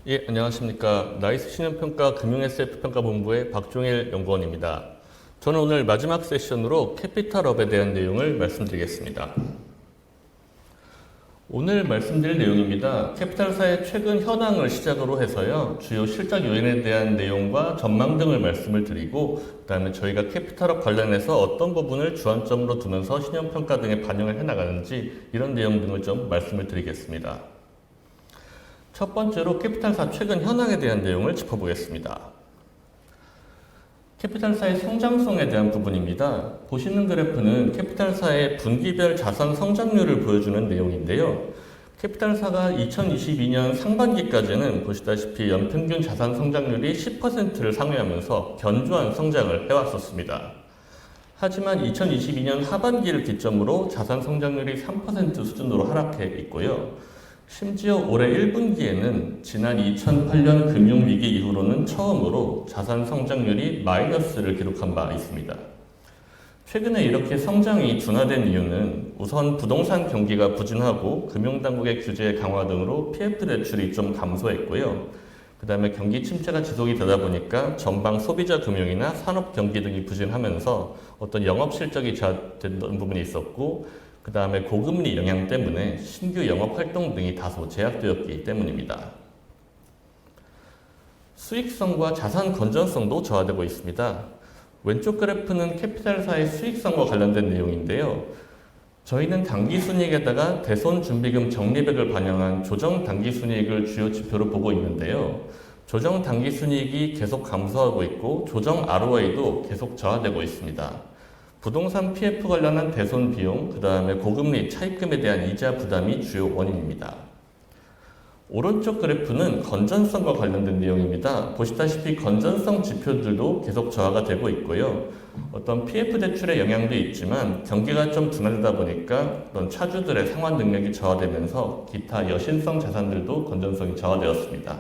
예, 안녕하십니까. 나이스 신용평가 금융SF평가본부의 박종일 연구원입니다. 저는 오늘 마지막 세션으로 캐피탈업에 대한 내용을 말씀드리겠습니다. 오늘 말씀드릴 내용입니다. 캐피탈사의 최근 현황을 시작으로 해서요, 주요 실적 요인에 대한 내용과 전망 등을 말씀을 드리고, 그 다음에 저희가 캐피탈업 관련해서 어떤 부분을 주안점으로 두면서 신용평가 등에 반영을 해나가는지 이런 내용 등을 좀 말씀을 드리겠습니다. 첫 번째로 캐피탈사 최근 현황에 대한 내용을 짚어보겠습니다. 캐피탈사의 성장성에 대한 부분입니다. 보시는 그래프는 캐피탈사의 분기별 자산 성장률을 보여주는 내용인데요. 캐피탈사가 2022년 상반기까지는 보시다시피 연평균 자산 성장률이 10%를 상회하면서 견조한 성장을 해왔었습니다. 하지만 2022년 하반기를 기점으로 자산 성장률이 3% 수준으로 하락해 있고요. 심지어 올해 1분기에는 지난 2008년 금융위기 이후로는 처음으로 자산 성장률이 마이너스를 기록한 바 있습니다. 최근에 이렇게 성장이 둔화된 이유는 우선 부동산 경기가 부진하고 금융당국의 규제 강화 등으로 PF 대출이 좀 감소했고요. 그 다음에 경기 침체가 지속이 되다 보니까 전방 소비자 금융이나 산업 경기 등이 부진하면서 어떤 영업 실적이 저하된 부분이 있었고, 그 다음에 고금리 영향 때문에 신규 영업 활동 등이 다소 제약되었기 때문입니다. 수익성과 자산 건전성도 저하되고 있습니다. 왼쪽 그래프는 캐피탈사의 수익성과 관련된 내용인데요. 저희는 당기순이익에다가 대손준비금 적립액을 반영한 조정 당기순이익을 주요 지표로 보고 있는데요. 조정 당기순이익이 계속 감소하고 있고 조정 ROI도 계속 저하되고 있습니다. 부동산 PF 관련한 대손 비용, 그 다음에 고금리 차입금에 대한 이자 부담이 주요 원인입니다. 오른쪽 그래프는 건전성과 관련된 내용입니다. 보시다시피 건전성 지표들도 계속 저하가 되고 있고요. 어떤 PF 대출의 영향도 있지만 경기가 좀 둔화되다 보니까 어떤 차주들의 상환 능력이 저하되면서 기타 여신성 자산들도 건전성이 저하되었습니다.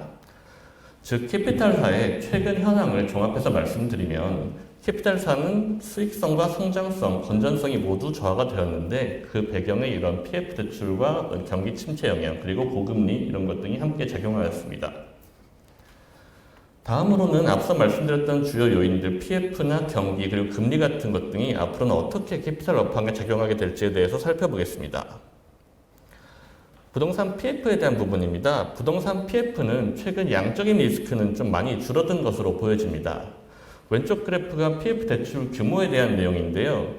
즉 캐피탈사의 최근 현황을 종합해서 말씀드리면 캐피탈사는 수익성과 성장성, 건전성이 모두 저하가 되었는데 그 배경에 이런 PF 대출과 경기 침체 영향, 그리고 고금리 이런 것 등이 함께 작용하였습니다. 다음으로는 앞서 말씀드렸던 주요 요인들 PF나 경기 그리고 금리 같은 것 등이 앞으로는 어떻게 캐피탈 업황에 작용하게 될지에 대해서 살펴보겠습니다. 부동산 PF에 대한 부분입니다. 부동산 PF는 최근 양적인 리스크는 좀 많이 줄어든 것으로 보여집니다. 왼쪽 그래프가 PF 대출 규모에 대한 내용인데요.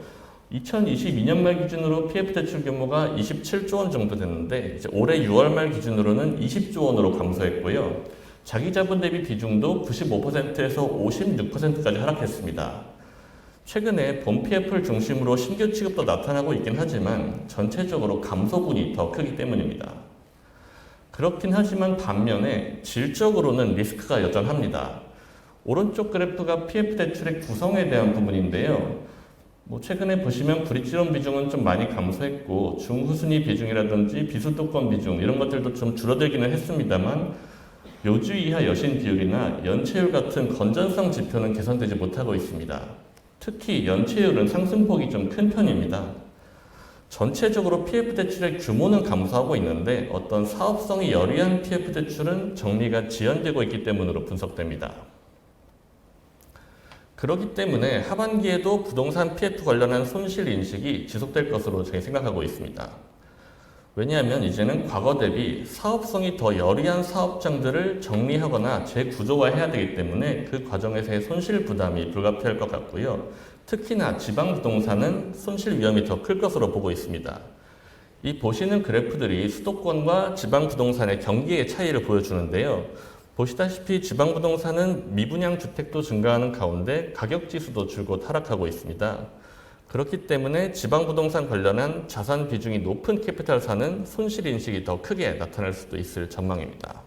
2022년 말 기준으로 PF 대출 규모가 27조 원 정도 됐는데 이제 올해 6월 말 기준으로는 20조 원으로 감소했고요. 자기자본 대비 비중도 95%에서 56%까지 하락했습니다. 최근에 본 PF를 중심으로 신규 취급도 나타나고 있긴 하지만 전체적으로 감소분이 더 크기 때문입니다. 그렇긴 하지만 반면에 질적으로는 리스크가 여전합니다. 오른쪽 그래프가 PF 대출의 구성에 대한 부분인데요. 최근에 보시면 브릿지론 비중은 좀 많이 감소했고 중후순위 비중이라든지 비수도권 비중 이런 것들도 좀 줄어들기는 했습니다만 요주 이하 여신 비율이나 연체율 같은 건전성 지표는 개선되지 못하고 있습니다. 특히 연체율은 상승폭이 좀 큰 편입니다. 전체적으로 PF 대출의 규모는 감소하고 있는데 어떤 사업성이 여리한 PF 대출은 정리가 지연되고 있기 때문으로 분석됩니다. 그렇기 때문에 하반기에도 부동산 PF 관련한 손실 인식이 지속될 것으로 저희 생각하고 있습니다. 왜냐하면 이제는 과거 대비 사업성이 더 여리한 사업장들을 정리하거나 재구조화해야 되기 때문에 그 과정에서의 손실 부담이 불가피할 것 같고요. 특히나 지방 부동산은 손실 위험이 더 클 것으로 보고 있습니다. 이 보시는 그래프들이 수도권과 지방 부동산의 경기의 차이를 보여주는데요. 보시다시피 지방 부동산은 미분양 주택도 증가하는 가운데 가격 지수도 줄곧 하락하고 있습니다. 그렇기 때문에 지방 부동산 관련한 자산 비중이 높은 캐피탈사는 손실 인식이 더 크게 나타날 수도 있을 전망입니다.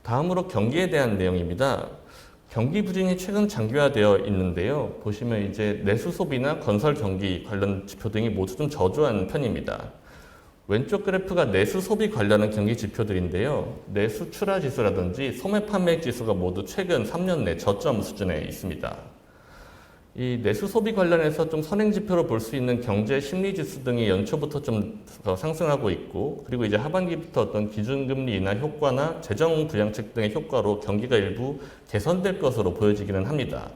다음으로 경기에 대한 내용입니다. 경기 부진이 최근 장기화되어 있는데요. 보시면 이제 내수 소비나 건설 경기 관련 지표 등이 모두 좀 저조한 편입니다. 왼쪽 그래프가 내수 소비 관련한 경기 지표들인데요. 내수 출하 지수라든지 소매 판매액 지수가 모두 최근 3년 내 저점 수준에 있습니다. 이 내수 소비 관련해서 좀 선행 지표로 볼 수 있는 경제 심리 지수 등이 연초부터 좀 상승하고 있고, 그리고 이제 하반기부터 어떤 기준금리 인하 효과나 재정 부양책 등의 효과로 경기가 일부 개선될 것으로 보여지기는 합니다.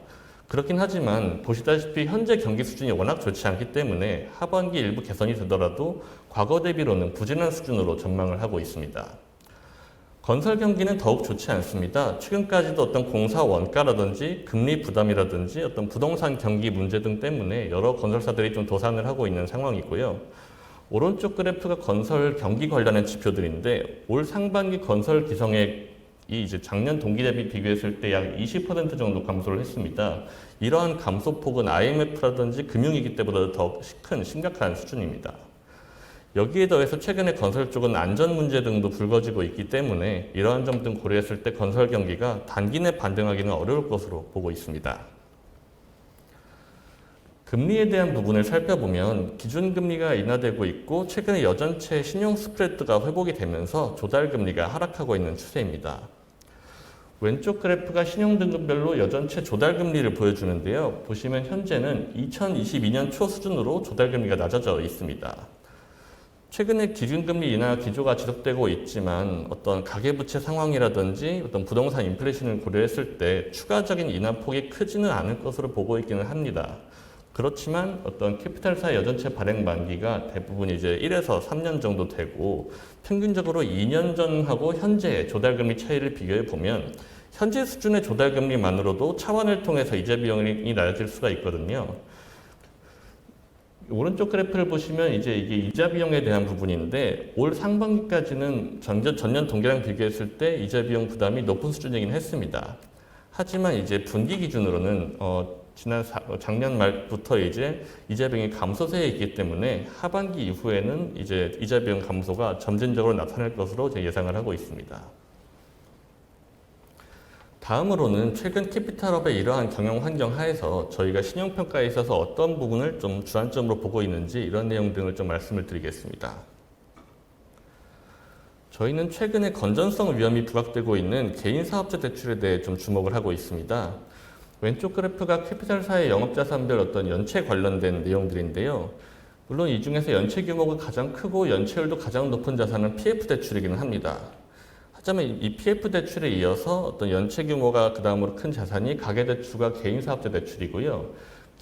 그렇긴 하지만 보시다시피 현재 경기 수준이 워낙 좋지 않기 때문에 하반기 일부 개선이 되더라도 과거 대비로는 부진한 수준으로 전망을 하고 있습니다. 건설 경기는 더욱 좋지 않습니다. 최근까지도 어떤 공사 원가라든지 금리 부담이라든지 어떤 부동산 경기 문제 등 때문에 여러 건설사들이 좀 도산을 하고 있는 상황이고요. 오른쪽 그래프가 건설 경기 관련한 지표들인데 올 상반기 건설 기성액이 이제 작년 동기 대비 비교했을 때 약 20% 정도 감소를 했습니다. 이러한 감소폭은 IMF라든지 금융위기 때보다 더 큰 심각한 수준입니다. 여기에 더해서 최근에 건설 쪽은 안전 문제 등도 불거지고 있기 때문에 이러한 점 등 고려했을 때 건설 경기가 단기 내 반등하기는 어려울 것으로 보고 있습니다. 금리에 대한 부분을 살펴보면 기준금리가 인하되고 있고 최근에 여전체 신용 스프레드가 회복이 되면서 조달금리가 하락하고 있는 추세입니다. 왼쪽 그래프가 신용등급별로 여전체 조달금리를 보여주는데요. 보시면 현재는 2022년 초 수준으로 조달금리가 낮아져 있습니다. 최근에 기준금리 인하 기조가 지속되고 있지만 어떤 가계부채 상황이라든지 어떤 부동산 인플레이션을 고려했을 때 추가적인 인하폭이 크지는 않을 것으로 보고 있기는 합니다. 그렇지만 어떤 캐피탈사의 여전체 발행 만기가 대부분 이제 1에서 3년 정도 되고 평균적으로 2년 전하고 현재의 조달금리 차이를 비교해 보면 현재 수준의 조달금리만으로도 차환을 통해서 이자 비용이 낮아질 수가 있거든요. 오른쪽 그래프를 보시면 이제 이게 이자 비용에 대한 부분인데 올 상반기까지는 전년 동기랑 비교했을 때 이자 비용 부담이 높은 수준이긴 했습니다. 하지만 이제 분기 기준으로는 작년 말부터 이제 이자 비용이 감소세에 있기 때문에 하반기 이후에는 이제 이자 비용 감소가 점진적으로 나타날 것으로 예상을 하고 있습니다. 다음으로는 최근 캐피탈업의 이러한 경영 환경 하에서 저희가 신용평가에 있어서 어떤 부분을 좀 주안점으로 보고 있는지 이런 내용 등을 좀 말씀을 드리겠습니다. 저희는 최근에 건전성 위험이 부각되고 있는 개인사업자 대출에 대해 좀 주목을 하고 있습니다. 왼쪽 그래프가 캐피탈사의 영업자산별 어떤 연체 관련된 내용들인데요. 물론 이 중에서 연체 규모가 가장 크고 연체율도 가장 높은 자산은 PF 대출이기는 합니다. 하지만 이 PF 대출에 이어서 어떤 연체 규모가 그 다음으로 큰 자산이 가계대출과 개인사업자 대출이고요.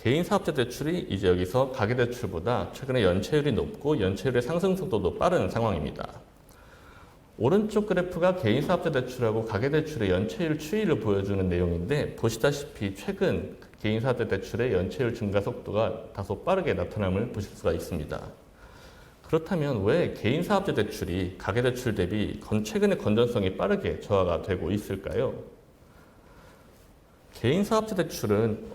개인사업자 대출이 이제 여기서 가계대출보다 최근에 연체율이 높고 연체율의 상승 속도도 빠른 상황입니다. 오른쪽 그래프가 개인사업자 대출하고 가계대출의 연체율 추이를 보여주는 내용인데 보시다시피 최근 개인사업자 대출의 연체율 증가 속도가 다소 빠르게 나타남을 보실 수가 있습니다. 그렇다면 왜 개인사업자 대출이 가계대출 대비 최근의 건전성이 빠르게 저하가 되고 있을까요? 개인사업자 대출은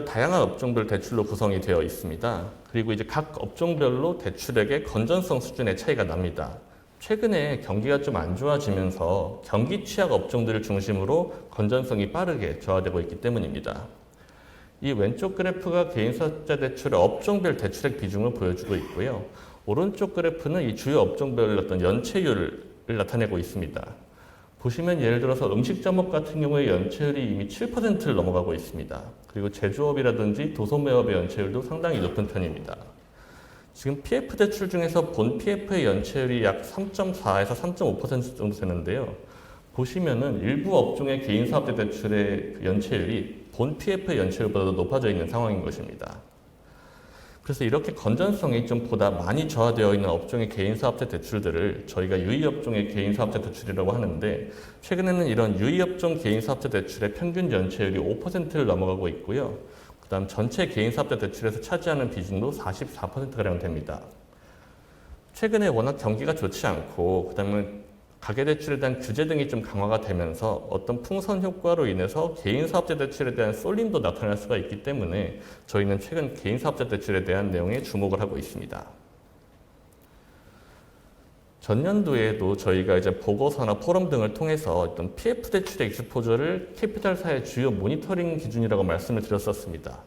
다양한 업종별 대출로 구성이 되어 있습니다. 그리고 이제 각 업종별로 대출액의 건전성 수준의 차이가 납니다. 최근에 경기가 좀 안 좋아지면서 경기 취약 업종들을 중심으로 건전성이 빠르게 저하되고 있기 때문입니다. 이 왼쪽 그래프가 개인사업자 대출의 업종별 대출액 비중을 보여주고 있고요. 오른쪽 그래프는 이 주요 업종별 어떤 연체율을 나타내고 있습니다. 보시면 예를 들어서 음식점업 같은 경우에 연체율이 이미 7%를 넘어가고 있습니다. 그리고 제조업이라든지 도소매업의 연체율도 상당히 높은 편입니다. 지금 PF 대출 중에서 본 PF의 연체율이 약 3.4에서 3.5% 정도 되는데요. 보시면은 일부 업종의 개인사업자 대출의 연체율이 본 PF의 연체율보다 높아져 있는 상황인 것입니다. 그래서 이렇게 건전성이 좀 보다 많이 저하되어 있는 업종의 개인사업자 대출들을 저희가 유의업종의 개인사업자 대출이라고 하는데 최근에는 이런 유의업종 개인사업자 대출의 평균 연체율이 5%를 넘어가고 있고요. 그 다음 전체 개인사업자 대출에서 차지하는 비중도 44%가량 됩니다. 최근에 워낙 경기가 좋지 않고 그 다음에 가계대출에 대한 규제 등이 좀 강화가 되면서 어떤 풍선 효과로 인해서 개인사업자 대출에 대한 쏠림도 나타날 수가 있기 때문에 저희는 최근 개인사업자 대출에 대한 내용에 주목을 하고 있습니다. 전년도에도 저희가 이제 보고서나 포럼 등을 통해서 어떤 PF 대출의 익스포저를 캐피탈사의 주요 모니터링 기준이라고 말씀을 드렸었습니다.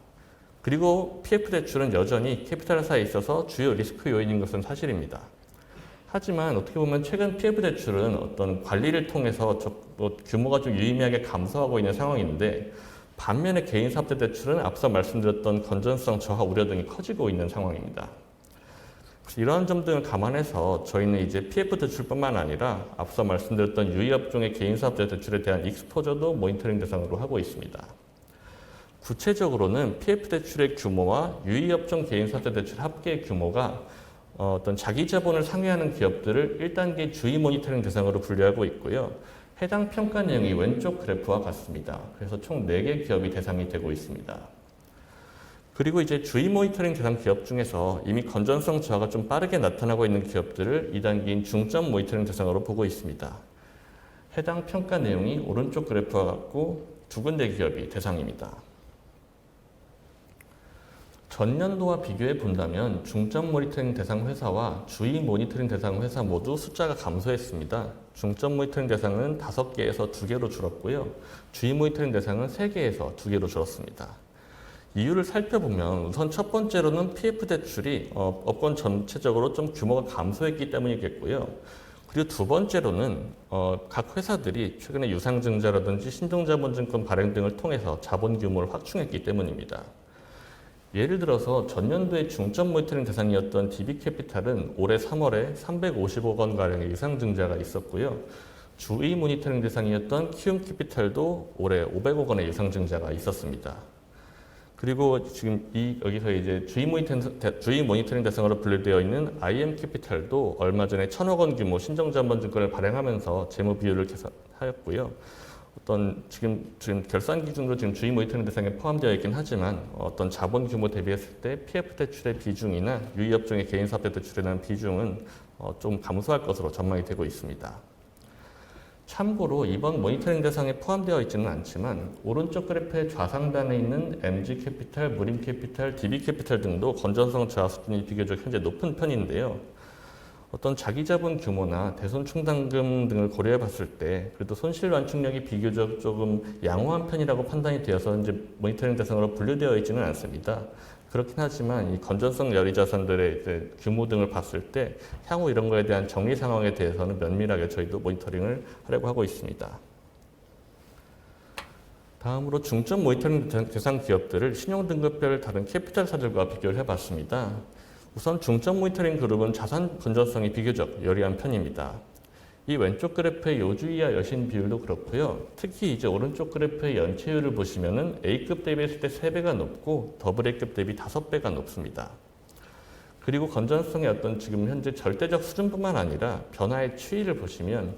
그리고 PF 대출은 여전히 캐피탈사에 있어서 주요 리스크 요인인 것은 사실입니다. 하지만 어떻게 보면 최근 PF 대출은 어떤 관리를 통해서 규모가 좀 유의미하게 감소하고 있는 상황인데 반면에 개인사업자 대출은 앞서 말씀드렸던 건전성 저하 우려 등이 커지고 있는 상황입니다. 이러한 점 등을 감안해서 저희는 이제 PF 대출뿐만 아니라 앞서 말씀드렸던 유의업종의 개인사업자 대출에 대한 익스포저도 모니터링 대상으로 하고 있습니다. 구체적으로는 PF 대출의 규모와 유의업종 개인사업자 대출 합계의 규모가 어떤 자기 자본을 상회하는 기업들을 1단계 주의 모니터링 대상으로 분류하고 있고요. 해당 평가 내용이 왼쪽 그래프와 같습니다. 그래서 총 4개 기업이 대상이 되고 있습니다. 그리고 이제 주의 모니터링 대상 기업 중에서 이미 건전성 저하가 좀 빠르게 나타나고 있는 기업들을 2단계인 중점 모니터링 대상으로 보고 있습니다. 해당 평가 내용이 오른쪽 그래프와 같고 2군데 기업이 대상입니다. 전년도와 비교해 본다면 중점 모니터링 대상 회사와 주의 모니터링 대상 회사 모두 숫자가 감소했습니다. 중점 모니터링 대상은 5개에서 2개로 줄었고요. 주의 모니터링 대상은 3개에서 2개로 줄었습니다. 이유를 살펴보면 우선 첫 번째로는 PF 대출이 업권 전체적으로 좀 규모가 감소했기 때문이겠고요. 그리고 두 번째로는 각 회사들이 최근에 유상증자라든지 신종자본증권 발행 등을 통해서 자본 규모를 확충했기 때문입니다. 예를 들어서 전년도에 중점 모니터링 대상이었던 DB캐피탈은 올해 3월에 350억 원가량의 유상증자가 있었고요. 주의 모니터링 대상이었던 키움캐피탈도 올해 500억 원의 유상증자가 있었습니다. 그리고 지금 여기서 이제 주의 모니터링 대상으로 분류되어 있는 IM캐피탈도 얼마 전에 1,000억 원 규모 신종자본증권을 발행하면서 재무 비율을 개선하였고요. 지금 결산 기준으로 지금 주의 모니터링 대상에 포함되어 있긴 하지만 어떤 자본 규모 대비했을 때 PF 대출의 비중이나 유의업종의 개인사업자 대출에 대한 비중은 좀 감소할 것으로 전망이 되고 있습니다. 참고로 이번 모니터링 대상에 포함되어 있지는 않지만 오른쪽 그래프의 좌상단에 있는 MG캐피탈, 무림캐피탈, DB캐피탈 등도 건전성 저하 수준이 비교적 현재 높은 편인데요. 어떤 자기자본 규모나 대손 충당금 등을 고려해 봤을 때 그래도 손실 완충력이 비교적 조금 양호한 편이라고 판단이 되어서 이제 모니터링 대상으로 분류되어 있지는 않습니다. 그렇긴 하지만 이 건전성 여리 자산들의 이제 규모 등을 봤을 때 향후 이런 거에 대한 정리 상황에 대해서는 면밀하게 저희도 모니터링을 하려고 하고 있습니다. 다음으로 중점 모니터링 대상 기업들을 신용등급별 다른 캐피탈사들과 비교를 해봤습니다. 우선 중점 모니터링 그룹은 자산 건전성이 비교적 여리한 편입니다. 이 왼쪽 그래프의 요주이하 여신 비율도 그렇고요. 특히 이제 오른쪽 그래프의 연체율을 보시면은 A급 대비했을 때 3배가 높고 더블 A급 대비 5배가 높습니다. 그리고 건전성의 어떤 지금 현재 절대적 수준뿐만 아니라 변화의 추이를 보시면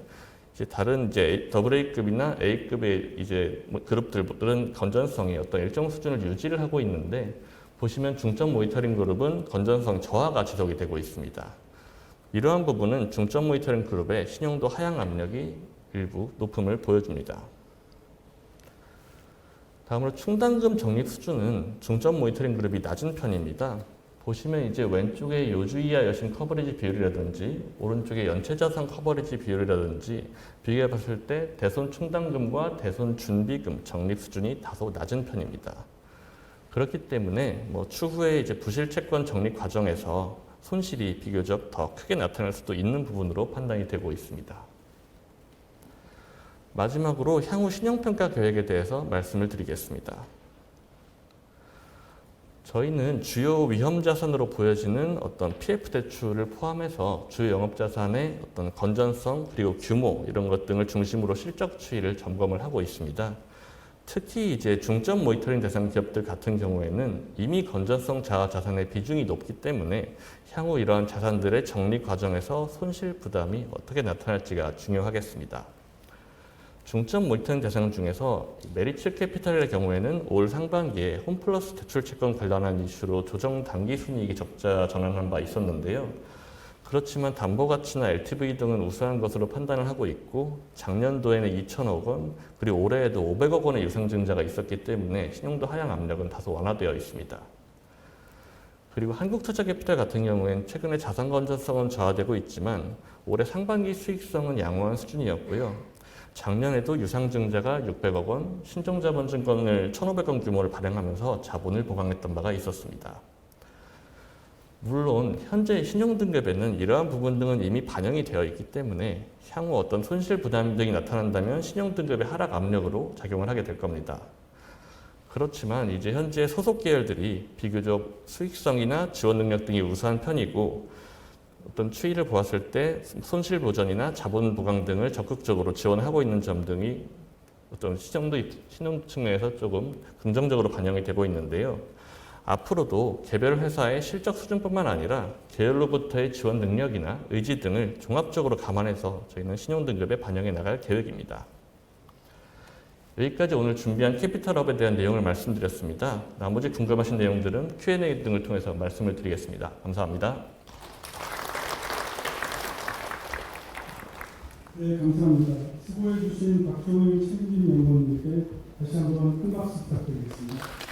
이제 다른 이제 더블 A급이나 A급의 이제 그룹들은 건전성이 어떤 일정 수준을 유지를 하고 있는데 보시면 중점 모니터링 그룹은 건전성 저하가 지속이 되고 있습니다. 이러한 부분은 중점 모니터링 그룹의 신용도 하향 압력이 일부 높음을 보여줍니다. 다음으로 충당금 적립 수준은 중점 모니터링 그룹이 낮은 편입니다. 보시면 이제 왼쪽에 요주이하 여신 커버리지 비율이라든지 오른쪽에 연체자산 커버리지 비율이라든지 비교해 봤을 때 대손 충당금과 대손 준비금 적립 수준이 다소 낮은 편입니다. 그렇기 때문에 추후에 이제 부실 채권 적립 과정에서 손실이 비교적 더 크게 나타날 수도 있는 부분으로 판단이 되고 있습니다. 마지막으로 향후 신용평가 계획에 대해서 말씀을 드리겠습니다. 저희는 주요 위험 자산으로 보여지는 어떤 PF 대출을 포함해서 주요 영업 자산의 어떤 건전성 그리고 규모 이런 것 등을 중심으로 실적 추이를 점검을 하고 있습니다. 특히 이제 중점 모니터링 대상 기업들 같은 경우에는 이미 건전성 저하 자산의 비중이 높기 때문에 향후 이러한 자산들의 정리 과정에서 손실 부담이 어떻게 나타날지가 중요하겠습니다. 중점 모니터링 대상 중에서 메리츠 캐피탈의 경우에는 올 상반기에 홈플러스 대출 채권 관련한 이슈로 조정 단기 순이익이 적자 전환한 바 있었는데요. 그렇지만 담보가치나 LTV 등은 우수한 것으로 판단을 하고 있고 작년도에는 2천억 원, 그리고 올해에도 500억 원의 유상증자가 있었기 때문에 신용도 하향 압력은 다소 완화되어 있습니다. 그리고 한국투자캐피탈 같은 경우에는 최근에 자산 건전성은 저하되고 있지만 올해 상반기 수익성은 양호한 수준이었고요. 작년에도 유상증자가 600억 원, 신종자본증권을 1,500원 규모를 발행하면서 자본을 보강했던 바가 있었습니다. 물론 현재 신용등급에는 이러한 부분 등은 이미 반영이 되어 있기 때문에 향후 어떤 손실 부담 등이 나타난다면 신용등급의 하락 압력으로 작용을 하게 될 겁니다. 그렇지만 이제 현재 소속 계열들이 비교적 수익성이나 지원 능력 등이 우수한 편이고 어떤 추이를 보았을 때 손실 보전이나 자본 보강 등을 적극적으로 지원하고 있는 점 등이 어떤 신용 측면에서 조금 긍정적으로 반영이 되고 있는데요. 앞으로도 개별 회사의 실적 수준뿐만 아니라 계열로부터의 지원 능력이나 의지 등을 종합적으로 감안해서 저희는 신용 등급에 반영해 나갈 계획입니다. 여기까지 오늘 준비한 캐피털업에 대한 내용을 말씀드렸습니다. 나머지 궁금하신 내용들은 Q&A 등을 통해서 말씀을 드리겠습니다. 감사합니다. 네, 감사합니다. 수고해 주신 박종일 책임진 연구원님께 다시 한번 큰 박수 부탁드리겠습니다.